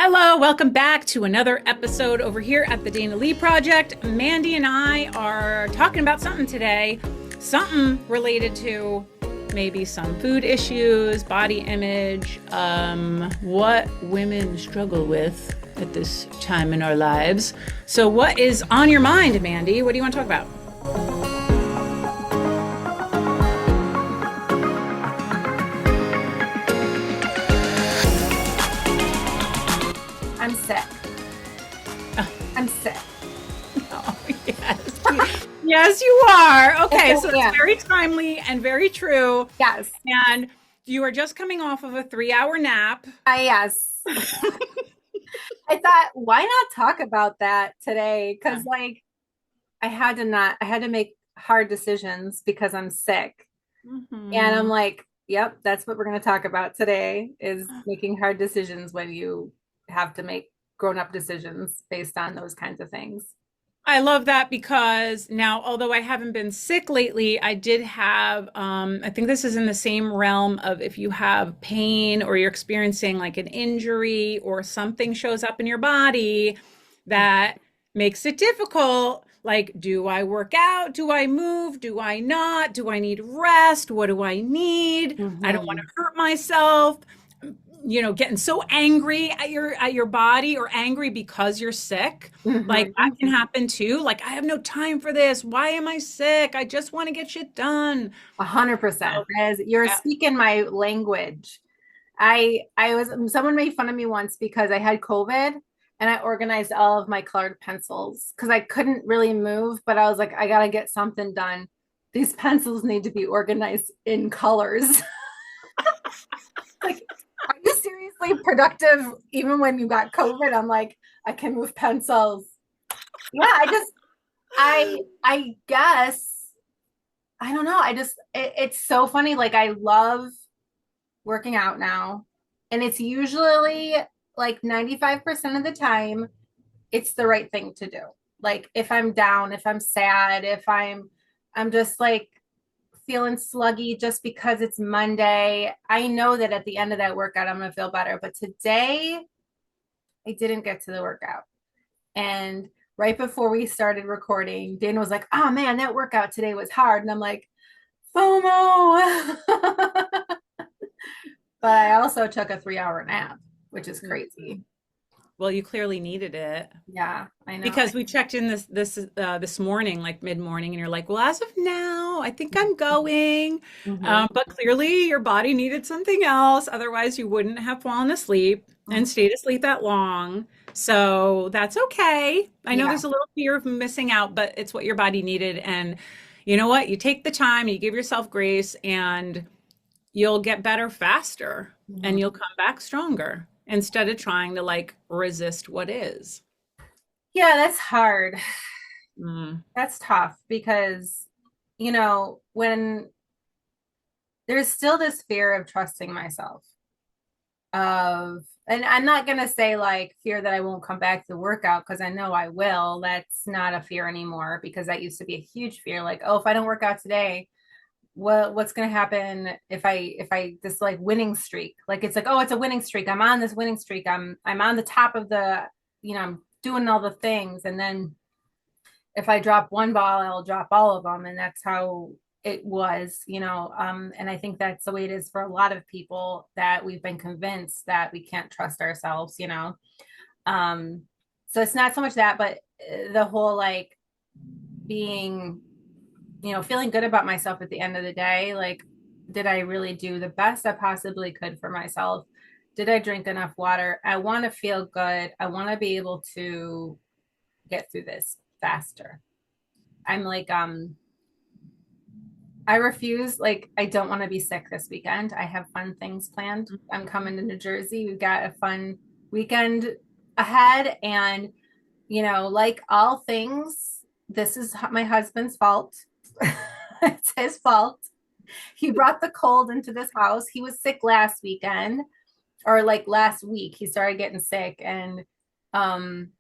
Hello, welcome back to another episode over here at the Dana Lee Project. Mandy and I are talking about something today, something related to maybe some food issues, body image, what women struggle with at this time in our lives. So, what is on your mind, Mandy? What do you want to talk about? I'm sick. Oh. I'm sick. Oh, yes. Yes, you are. Okay, so Yeah. it's very timely and very true. Yes. And you are just coming off of a 3 hour nap. Yes. I thought, why not talk about that today? Because I had to make hard decisions because I'm sick. And I'm like, yep, that's what we're going to talk about today is making hard decisions when you have to make grown-up decisions based on those kinds of things. I love that because now, although I haven't been sick lately, I did have, I think this is in the same realm of if you have pain or you're experiencing like an injury or something shows up in your body that makes it difficult. Like, do I work out? Do I move? Do I not? Do I need rest? What do I need? I don't want to hurt myself. Getting so angry at your body or angry because you're sick. Like that can happen too. Like, I have no time for this. Why am I sick? I just want to get shit done. 100%. So, As you're yeah. speaking my language. Someone made fun of me once because I had COVID and I organized all of my colored pencils because I couldn't really move, but I was like, I gotta get something done. These pencils need to be organized in colors. Like, are you seriously productive even when you got COVID? I'm like, I can move pencils. Yeah, I guess I don't know. It's so funny. Like, I love working out now, and it's usually like 95% of the time it's the right thing to do. Like, if I'm down, if I'm sad, if I'm just like feeling sluggy just because it's Monday, I know that at the end of that workout I'm going to feel better. But today I didn't get to the workout. And right before we started recording, Dana was like, "Oh man, that workout today was hard." And I'm like, FOMO. But I also took a 3 hour nap, which is crazy. Well, you clearly needed it Yeah, I know. because we checked in this morning, like mid morning, and you're like, well, as of now, I think I'm going. Mhm. But clearly, your body needed something else. Otherwise, you wouldn't have fallen asleep and stayed asleep that long. So that's okay. I know Yeah. there's a little fear of missing out, but it's what your body needed. And you know what? You take the time, you give yourself grace, and you'll get better faster and Mhm. you'll come back stronger instead of trying to like resist what is. Yeah, that's hard. Mm. That's tough because, when there's still this fear of trusting myself, and I'm not going to say like fear that I won't come back to the workout because I know I will. That's not a fear anymore because that used to be a huge fear. Like, oh, if I don't work out today, what's going to happen if I this like winning streak, like it's like, oh, it's a winning streak, I'm on this winning streak, I'm on the top of the, I'm doing all the things, and then if I drop one ball I'll drop all of them, and that's how it was, and I think that's the way it is for a lot of people, that we've been convinced that we can't trust ourselves, um so it's not so much that, but the whole like being, feeling good about myself at the end of the day. Like, did I really do the best I possibly could for myself? Did I drink enough water? I want to feel good. I want to be able to get through this faster. I'm like, I refuse. Like, I don't want to be sick this weekend. I have fun things planned. I'm coming to New Jersey. We've got a fun weekend ahead. And, like all things, this is my husband's fault. It's his fault. He brought the cold into this house. He was sick last weekend, or like last week. He started getting sick, um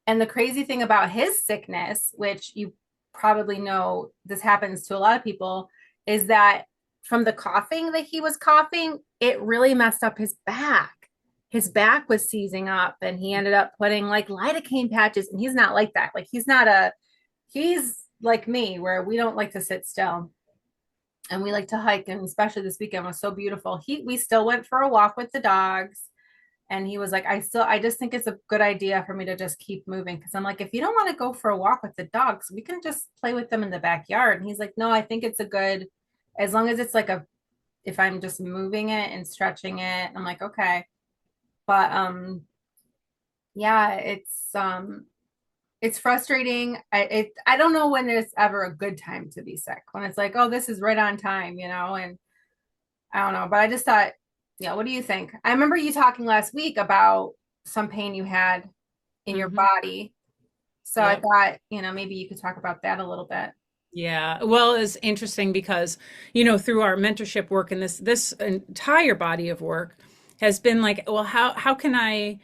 and the crazy thing about his sickness, which you probably know this happens to a lot of people, is that from the coughing that he was coughing, it really messed up his back. his back was seizing up and he ended up putting like lidocaine patches, and he's not like that. Like he's like me where we don't like to sit still and we like to hike, and especially this weekend was so beautiful. We still went for a walk with the dogs, and he was like, I just think it's a good idea for me to just keep moving, because I'm like, if you don't want to go for a walk with the dogs, we can just play with them in the backyard. And he's like, no, I think it's a good, as long as it's like a, if I'm just moving it and stretching it. I'm like, okay. But yeah, it's frustrating. I don't know when there's ever a good time to be sick, when it's like, oh, this is right on time, and I don't know. But I just thought, yeah, what do you think? I remember you talking last week about some pain you had in your Hmm. body. So I Yep. thought, maybe you could talk about that a little bit. Yeah. Well, it's interesting because, through our mentorship work and this entire body of work has been like, well, how can I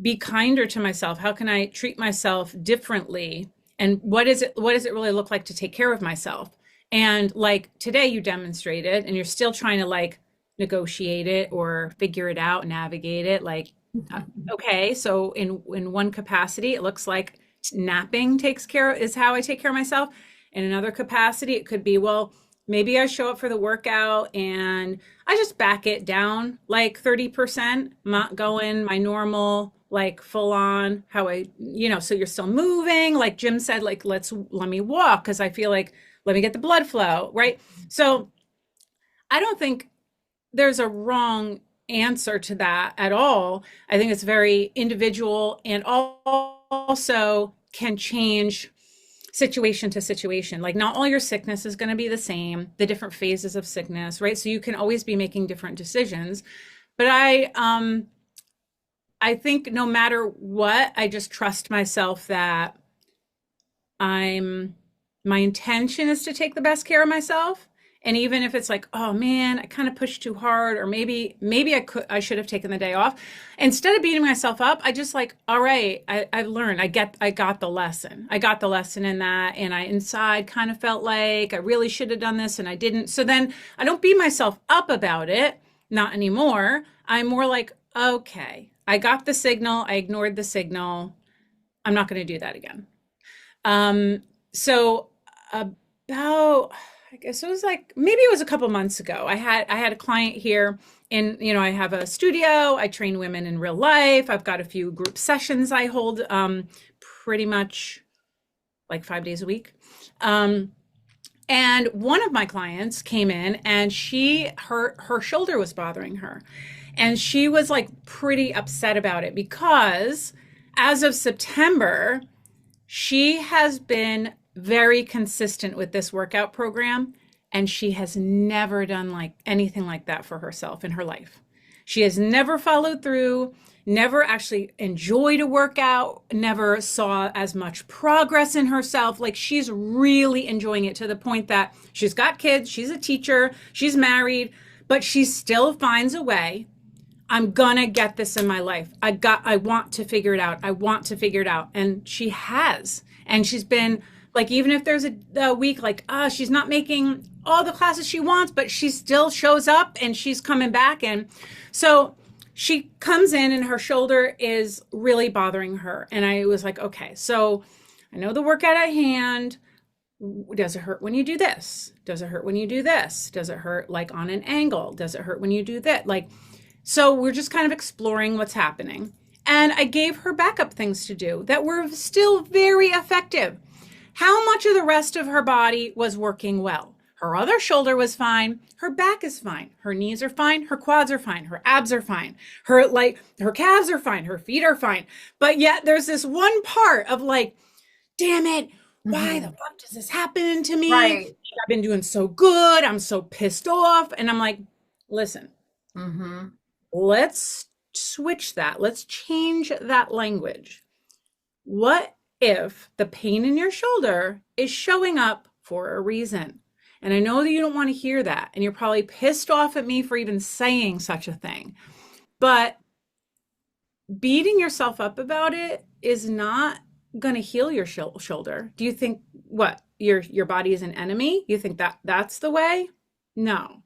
be kinder to myself? How can I treat myself differently? And what does it really look like to take care of myself? And like today you demonstrated and you're still trying to like negotiate it or figure it out, navigate it. Like, uh, okay, so in one capacity, it looks like napping is how I take care of myself. In another capacity, it could be, well, maybe I show up for the workout and I just back it down like 30%, not going my normal, like full on how so you're still moving. Like Jim said, like, let me walk because I feel like, let me get the blood flow, right? So I don't think there's a wrong answer to that at all. I think it's very individual and also can change situation to situation. Like not all your sickness is going to be the same, the different phases of sickness, right? So you can always be making different decisions. But I think no matter what, I just trust myself that I'm my intention is to take the best care of myself. And even if it's like, oh man, I kind of pushed too hard, or maybe I should have taken the day off. Instead of beating myself up, I just like, all right, I've learned. I got the lesson. I got the lesson in that. And I inside kind of felt like I really should have done this and I didn't. So then I don't beat myself up about it. Not anymore. I'm more like, okay, I got the signal. I ignored the signal. I'm not going to do that again. So about, I guess it was like maybe it was a couple months ago. I had a client here and I have a studio. I train women in real life. I've got a few group sessions I hold pretty much like 5 days a week. Um and one of my clients came in and her shoulder was bothering her. And she was like pretty upset about it because as of September, she has been very consistent with this workout program, and she has never done like anything like that for herself in her life. She has never followed through, never actually enjoyed a workout, never saw as much progress in herself. Like she's really enjoying it to the point that she's got kids, she's a teacher, she's married, but she still finds a way. I'm gonna get this in my life. I want to figure it out. I want to figure it out. And she has. And she's been like, even if there's a week like, she's not making all the classes she wants, but she still shows up and she's coming back. And so she comes in and her shoulder is really bothering her. And I was like, okay, so I know the workout at hand. Does it hurt when you do this? Does it hurt when you do this? Does it hurt like on an angle? Does it hurt when you do that? Like, so we're just kind of exploring what's happening. And I gave her backup things to do that were still very effective. How much of the rest of her body was working well? Her other shoulder was fine. Her back is fine. Her knees are fine. Her quads are fine. Her abs are fine. Her calves are fine. Her feet are fine. But yet there's this one part of like, damn it, why the Mhm. fuck does this happen to me? Right. I've been doing so good. I'm so pissed off. And I'm like, listen, Hmm. let's switch that. Let's change that language. What if the pain in your shoulder is showing up for a reason? And I know that you don't want to hear that. And you're probably pissed off at me for even saying such a thing. But beating yourself up about it is not going to heal your shoulder. Do you think what? Your body is an enemy? You think that's the way? No.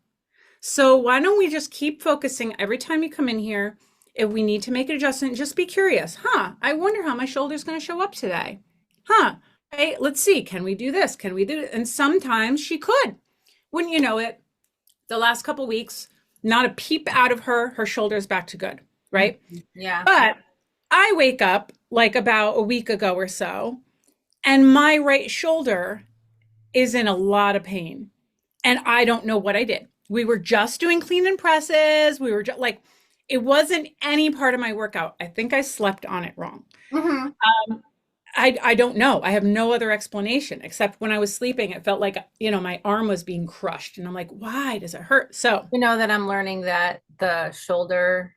So why don't we just keep focusing every time you come in here? If we need to make an adjustment, just be curious. Huh, I wonder how my shoulder's going to show up today. Huh, hey, let's see. Can we do this? Can we do it? And sometimes she could. Wouldn't you know it? The last couple weeks, not a peep out of her, her shoulder's back to good, right? Yeah. But I wake up like about a week ago or so, and my right shoulder is in a lot of pain. And I don't know what I did. We were just doing clean and presses. We were just like, it wasn't any part of my workout. I think I slept on it wrong. Hmm. I don't know. I have no other explanation except when I was sleeping, it felt like, my arm was being crushed. And I'm like, why does it hurt? So You know that I'm learning that the shoulder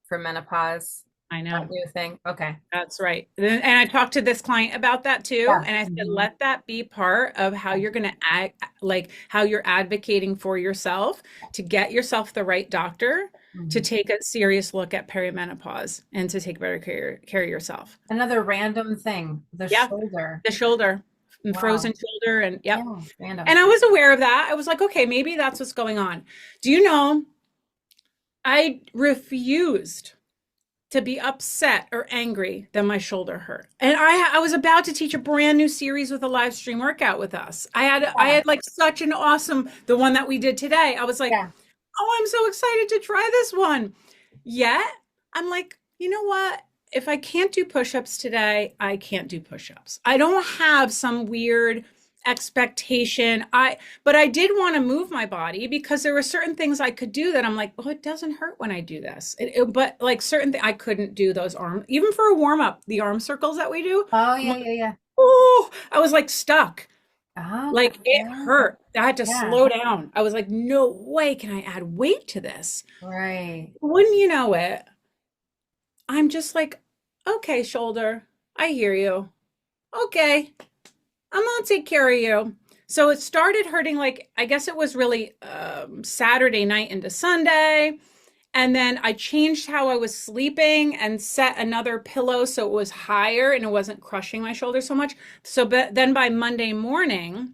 for menopause, I that know. new thing. Okay. That's right. And I talked to this client about that too. Yeah. And I said, Mhm. let that be part of how you're going to like how you're advocating for yourself to get yourself the right doctor to Mhm. take a serious look at perimenopause and to take better care of yourself. Another random thing, the Yeah. shoulder. The shoulder, and Wow. frozen shoulder. And yep. Yeah, random. And I was aware of that. I was like, okay, maybe that's what's going on. Do you know, I refused to be upset or angry that my shoulder hurt. And I was about to teach a brand new series with a live stream workout with us. I Yeah. had like such an awesome the one that we did today. I was like, Yeah. "Oh, I'm so excited to try this one." Yet, I'm like, "You know what? If I can't do push-ups today, I can't do push-ups. I don't have some weird expectation. But I did want to move my body because there were certain things I could do that I'm like, oh, it doesn't hurt when I do this. But like certain things, I couldn't do those arm, even for a warm up, the arm circles that we do. Oh, I'm yeah, like, yeah, yeah. oh, I was like stuck. Okay. Like it hurt. I had to Yeah. slow down. I was like, no way can I add weight to this? Right. Wouldn't you know it? I'm just like, okay, shoulder, I hear you. Okay, I'm gonna take care of you. So it started hurting like I guess it was really Saturday night into Sunday. And then I changed how I was sleeping and set another pillow so it was higher and it wasn't crushing my shoulder so much. So but then by Monday morning,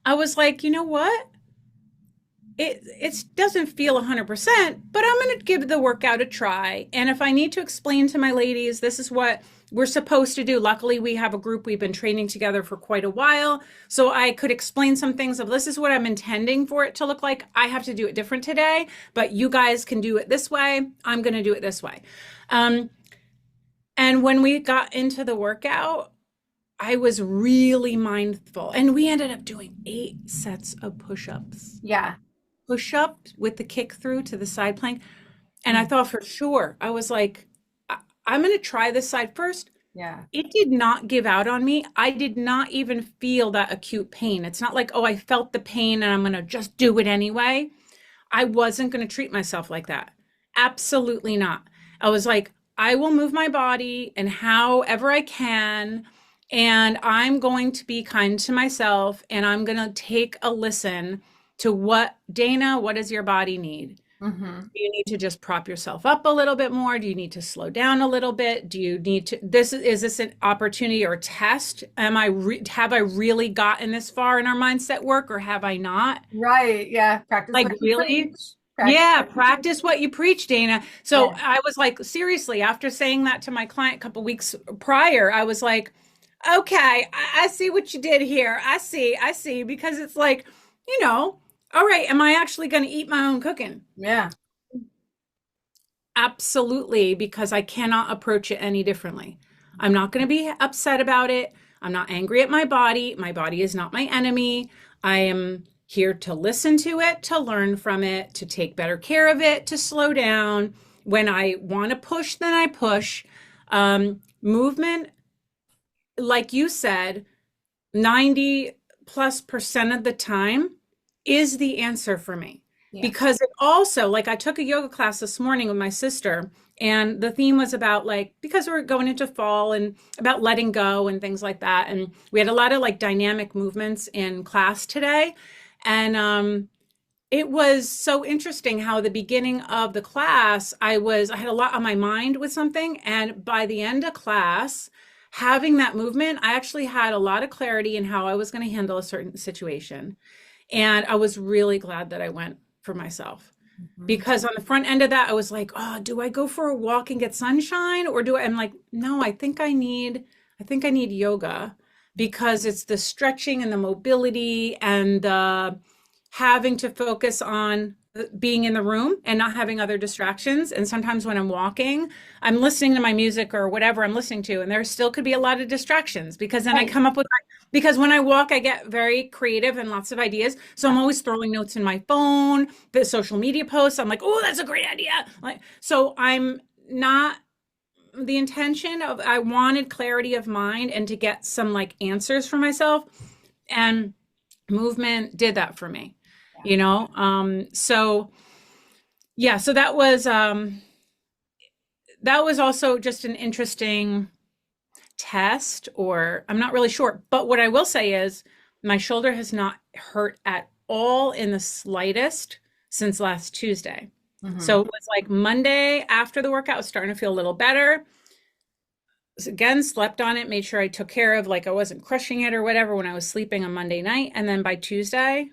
I was like, you know what? It doesn't feel 100%, but I'm going to give the workout a try. And if I need to explain to my ladies, this is what we're supposed to do. Luckily, we have a group we've been training together for quite a while. So I could explain some things of this is what I'm intending for it to look like. I have to do it different today, but you guys can do it this way. I'm going to do it this way. And when we got into the workout, I was really mindful. And we ended up doing 8 sets of push-ups. Yeah. Push-up with the kick through to the side plank. And I thought for sure, I was like, I'm going to try this side first. Yeah. It did not give out on me. I did not even feel that acute pain. It's not like, oh, I felt the pain and I'm going to just do it anyway. I wasn't going to treat myself like that. Absolutely not. I was like, I will move my body and however I can. And I'm going to be kind to myself and I'm going to take a listen to Dana, what does your body need? Hmm. Do you need to just prop yourself up a little bit more? Do you need to slow down a little bit? Do you need to, is this an opportunity or a test? Have I really gotten this far in our mindset work or have I not? Right. Yeah. Practice Like what you really? preach. Practice Yeah, what you preach. practice what you preach, Dana. So Yeah. I was like, seriously, after saying that to my client a couple weeks prior, I was like, okay, I see what you did here. I see, because it's like, all right, am I actually going to eat my own cooking? Yeah. Absolutely, because I cannot approach it any differently. I'm not going to be upset about it. I'm not angry at my body. My body is not my enemy. I am here to listen to it, to learn from it, to take better care of it, to slow down. When I want to push, then I push. Movement, like you said, 90+% of the time is the answer for me. Yeah. Because it also, like I took a yoga class this morning with my sister, and the theme was about like, because we're going into fall and about letting go and things like that. And we had a lot of like dynamic movements in class today. And it was so interesting how the beginning of the class, I had a lot on my mind with something. And by the end of class, having that movement, I actually had a lot of clarity in how I was going to handle a certain situation. And I was really glad that I went for myself. Mhm. because on the front end of that, I was like, oh, do I go for a walk and get sunshine, or do I? I'm like, no, I think I need yoga because it's the stretching and the mobility and the having to focus on being in the room and not having other distractions. And sometimes when I'm walking, I'm listening to my music or whatever I'm listening to, and there still could be a lot of distractions because then I Right. come up with because when I walk, I get very creative and lots of ideas. So I'm always throwing notes in my phone, the social media posts. I'm like, oh, that's a great idea. Like, so I'm not the intention of I wanted clarity of mind and to get some like answers for myself. And movement did that for me, Yeah. you know? So yeah, so that was also just an interesting test, or I'm not really sure. But what I will say is my shoulder has not hurt at all in the slightest since last Tuesday. Hmm. So it was like Monday after the workout, I was starting to feel a little better. Again, slept on it, made sure I took care of like I wasn't crushing it or whatever when I was sleeping on Monday night. And then by Tuesday,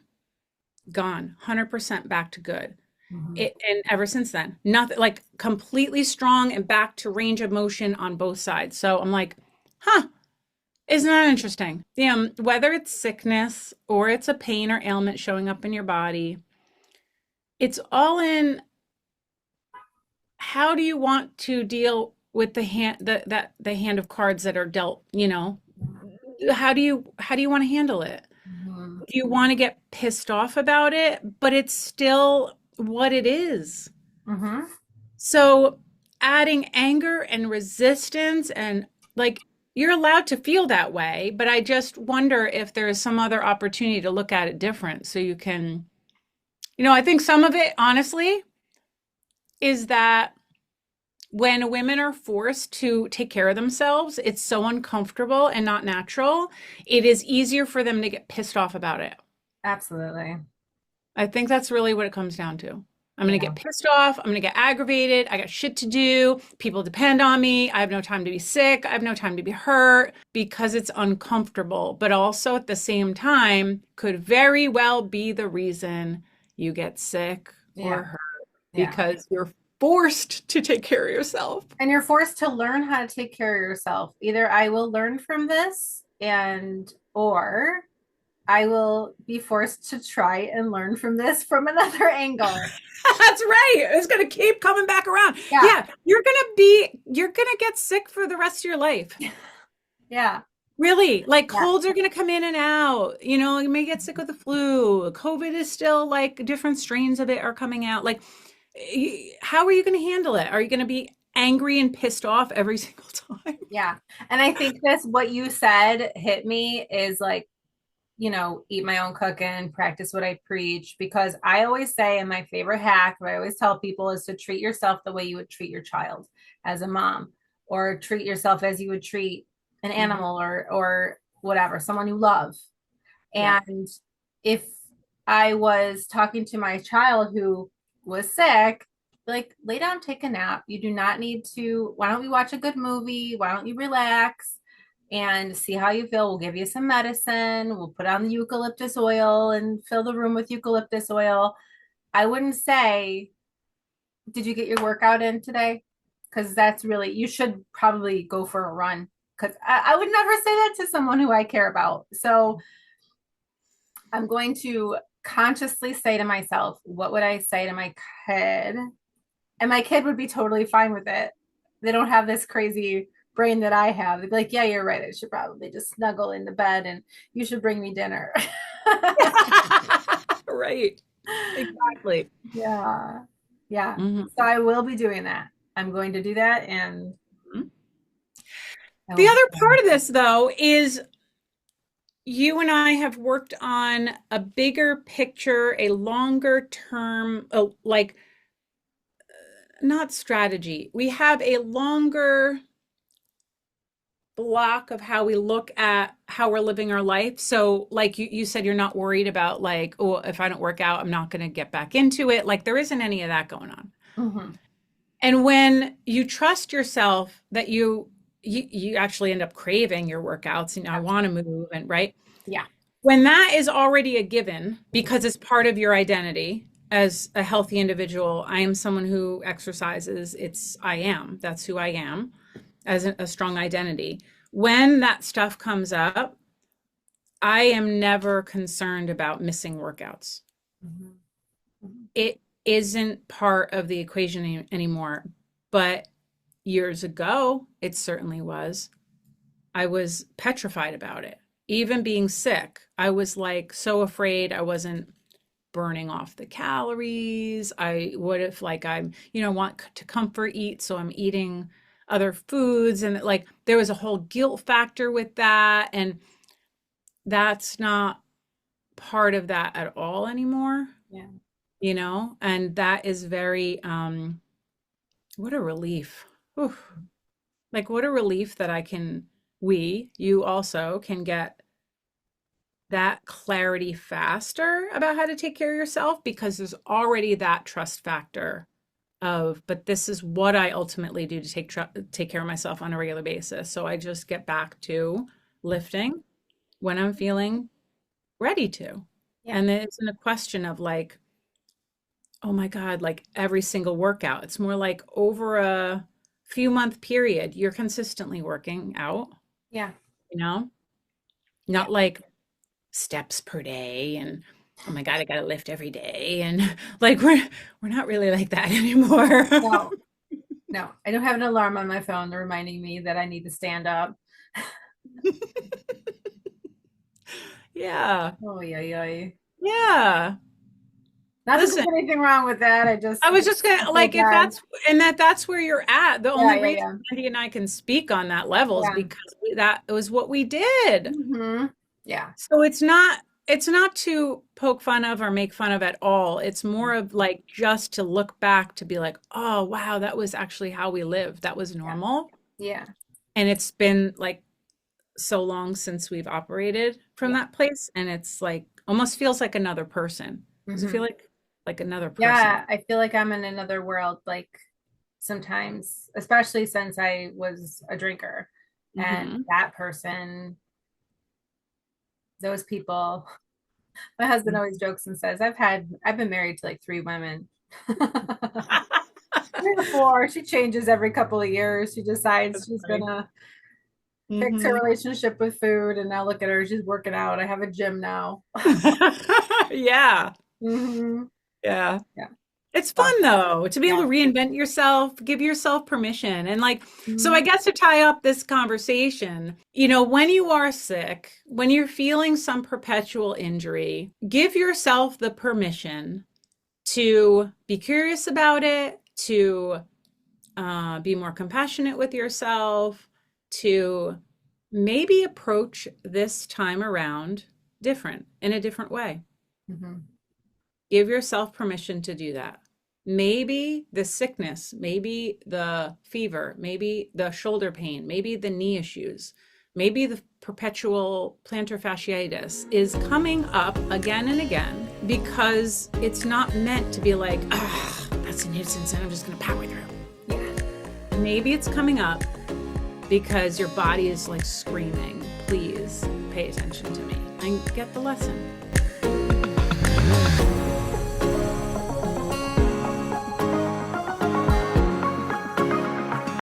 gone, 100% back to good. Hmm. And ever since then, nothing like completely strong and back to range of motion on both sides. So I'm like, huh, isn't that interesting? Yeah, whether it's sickness or it's a pain or ailment showing up in your body, it's all in how do you want to deal with the hand the hand of cards that are dealt, you know? How do you want to handle it? Hmm. Do you want to get pissed off about it? But it's still what it is. Hmm. So adding anger and resistance and like you're allowed to feel that way, but I just wonder if there's some other opportunity to look at it different so you can, I think some of it honestly is that when women are forced to take care of themselves, it's so uncomfortable and not natural. It is easier for them to get pissed off about it. Absolutely. I think that's really what it comes down to. I'm going to Yeah. get pissed off. I'm going to get aggravated. I got shit to do. People depend on me. I have no time to be sick. I have no time to be hurt because it's uncomfortable. But also at the same time, could very well be the reason you get sick or Yeah. hurt Yeah. because you're forced to take care of yourself. And you're forced to learn how to take care of yourself. Either I will learn from this or I will be forced to try and learn from this from another angle. That's right. It's going to keep coming back around. Yeah. Yeah, you're going to get sick for the rest of your life. Yeah. Really, like Yeah. colds are going to come in and out. You may get sick with the flu. COVID is still like different strains of it are coming out. Like, how are you going to handle it? Are you going to be angry and pissed off every single time? Yeah. And I think what you said hit me is like, eat my own cooking, practice what I preach. Because I always say, and my favorite hack, what I always tell people is to treat yourself the way you would treat your child as a mom, or treat yourself as you would treat an Mhm. animal or whatever, someone you love. Yeah. And if I was talking to my child who was sick, like lay down, take a nap. You do not need to. Why don't we watch a good movie? Why don't you relax and see how you feel? We'll give you some medicine. We'll put on the eucalyptus oil and fill the room with eucalyptus oil. I wouldn't say, did you get your workout in today? Because that's really, you should probably go for a run. Because I would never say that to someone who I care about. So I'm going to consciously say to myself, what would I say to my kid? And my kid would be totally fine with it. They don't have this crazy brain that I have. They'd be like, yeah, you're right. I should probably just snuggle in the bed and you should bring me dinner. Right. Exactly. Yeah. Yeah. So Mhm. I will be doing that. I'm going to do that and I The will be other part fine. of this, though, is you and I have worked on a bigger picture, a longer term, like not strategy. We have a longer block of how we look at how we're living our life. So, like you said, you're not worried about like, oh, if I don't work out, I'm not going to get back into it. Like there isn't any of that going on. Mhm. And when you trust yourself that you actually end up craving your workouts, I want to move and right. Yeah. When that is already a given because it's part of your identity, as a healthy individual, I am someone who exercises. That's who I am as a strong identity. When that stuff comes up, I am never concerned about missing workouts. Mhm. Mhm. It isn't part of the equation anymore. But years ago, it certainly was. I was petrified about it. Even being sick, I was like so afraid I wasn't burning off the calories. What if like want to comfort eat, so I'm eating other foods, and like there was a whole guilt factor with that, and that's not part of that at all anymore, Yeah. and that is very what a relief. Oof. Like what a relief that you also can get that clarity faster about how to take care of yourself, because there's already that trust factor of, but this is what I ultimately do to take care of myself on a regular basis. So I just get back to lifting when I'm feeling ready to. Yeah. And then it's in a question of like, oh my God, like every single workout. It's more like over a few month period, you're consistently working out, Yeah. you know, Yeah. not like steps per day and oh my God, I gotta lift every day. And like we're not really like that anymore. No, no, I don't have an alarm on my phone reminding me that I need to stand up. Yeah. Oh, yeah, yeah. Yeah. Not that Listen, there's anything wrong with that. I just, I was just gonna oh like if God. that's where you're at. The Yeah, only yeah, reason yeah. Andy and I can speak on that level is Yeah. because that was what we did. Hmm. Yeah. So it's not to poke fun of or make fun of at all. It's more of like just to look back to be like, oh wow, that was actually how we lived. That was Yeah. normal. Yeah. And it's been like so long since we've operated from Yeah. that place. And it's like almost feels like another person. Does it feel Hmm. like another person? Yeah. I feel like I'm in another world, like sometimes, especially since I was a drinker. And Hmm. that person, those people, my husband always jokes and says, I've been married to like three women. Three or four. She changes every couple of years. She decides That's she's funny. gonna fix her Hmm. relationship with food, and now look at her. She's working out. I have a gym now. Yeah. Hmm. Yeah. Yeah. It's Well, fun though to be able yeah. to reinvent yourself, give yourself permission. And like, so I Mhm. guess to tie up this conversation, when you are sick, when you're feeling some perpetual injury, give yourself the permission to be curious about it, to be more compassionate with yourself, to maybe approach this time around in a different way. Mhm. Give yourself permission to do that. Maybe the sickness, maybe the fever, maybe the shoulder pain, maybe the knee issues, maybe the perpetual plantar fasciitis is coming up again and again because it's not meant to be like, ah, that's a nuisance and I'm just going to power through. Yeah. Maybe it's coming up because your body is like screaming, please pay attention to me and get the lesson.